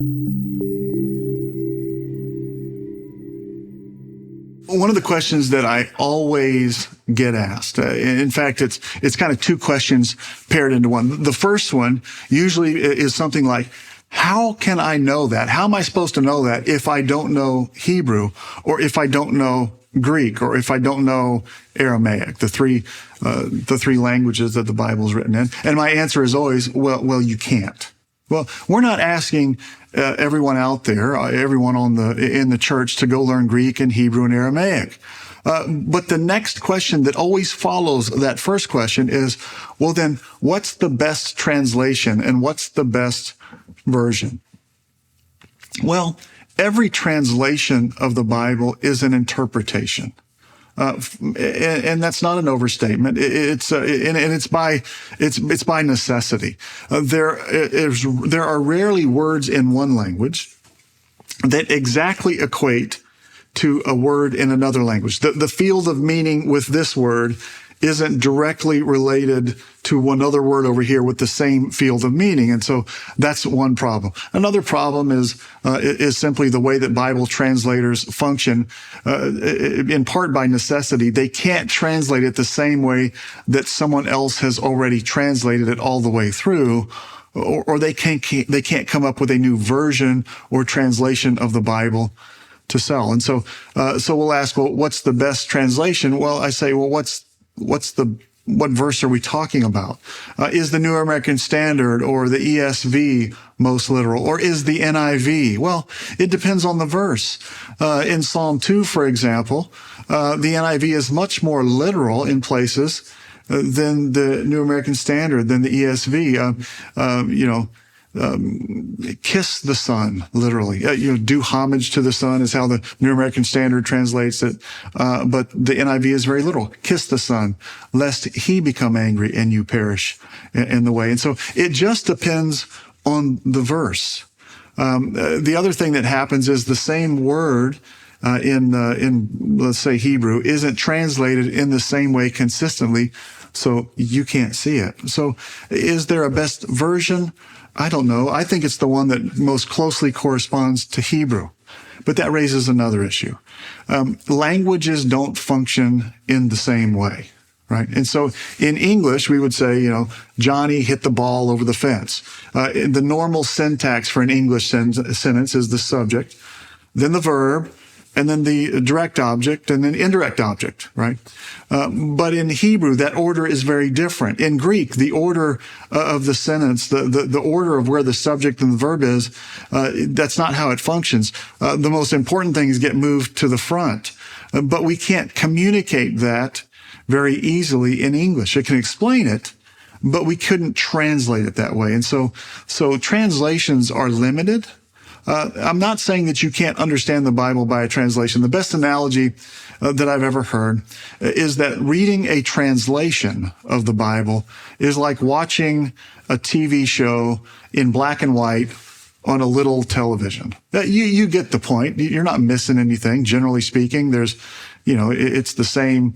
One of the questions that I always get asked, in fact, it's kind of two questions paired into one. The first one usually is something like, how can I know that? How am I supposed to know that if I don't know Hebrew, or if I don't know Greek, or if I don't know Aramaic, the three languages that the Bible is written in? And my answer is always, well, you can't. Well, we're not asking everyone out there, everyone in the church, to go learn Greek and Hebrew and Aramaic. But the next question that always follows that first question is, well, then what's the best translation and what's the best version? Well, every translation of the Bible is an interpretation. And that's not an overstatement. It's by necessity. There are rarely words in one language that exactly equate to a word in another language. The field of meaning with this word isn't directly related to another word over here with the same field of meaning. And so that's one problem. Another problem is simply the way that Bible translators function, in part by necessity. They can't translate it the same way that someone else has already translated it all the way through, or they can't come up with a new version or translation of the Bible to sell. And so we'll ask, well, what's the best translation? Well, I say, well, what verse are we talking about? Is the New American Standard or the ESV most literal, or is the NIV? Well, it depends on the verse. In Psalm 2, for example, the NIV is much more literal in places than the New American Standard, than the ESV. Kiss the Son, literally. Do homage to the Son is how the New American Standard translates it. But the NIV is very literal. Kiss the Son, lest he become angry and you perish in the way. And so it just depends on the verse. The other thing that happens is the same word in let's say Hebrew isn't translated in the same way consistently, so you can't see it. So is there a best version? I don't know. I think it's the one that most closely corresponds to Hebrew. But that raises another issue. Languages don't function in the same way, right? And so in English, we would say, Johnny hit the ball over the fence. The normal syntax for an English sentence is the subject, then the verb, and then the direct object, and then indirect object, right? But in Hebrew, that order is very different. In Greek, the order of the sentence, the order of where the subject and the verb is, that's not how it functions. The most important things get moved to the front. But we can't communicate that very easily in English. It can explain it, but we couldn't translate it that way. And so translations are limited. I'm not saying that you can't understand the Bible by a translation. The best analogy that I've ever heard is that reading a translation of the Bible is like watching a TV show in black and white on a little television. You get the point. You're not missing anything. Generally speaking, it's the same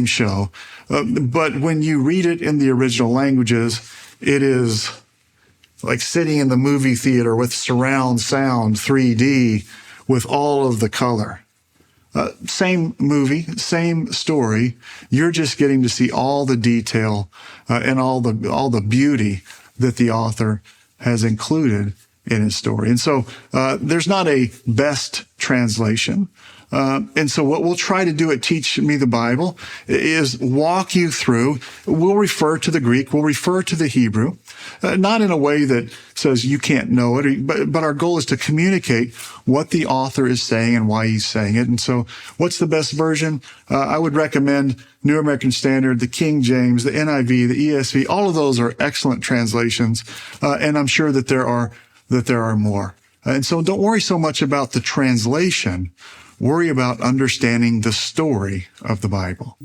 show. But when you read it in the original languages, it is like sitting in the movie theater with surround sound, 3D, with all of the color. Same movie, same story. You're just getting to see all the detail and all the beauty that the author has included in his story. And so there's not a best translation. And so what we'll try to do at Teach Me the Bible is walk you through. We'll refer to the Greek. We'll refer to the Hebrew, not in a way that says you can't know it, but our goal is to communicate what the author is saying and why he's saying it. And so what's the best version? I would recommend New American Standard, the King James, the NIV, the ESV. All of those are excellent translations. And I'm sure that there are more. And so don't worry so much about the translation. Worry about understanding the story of the Bible.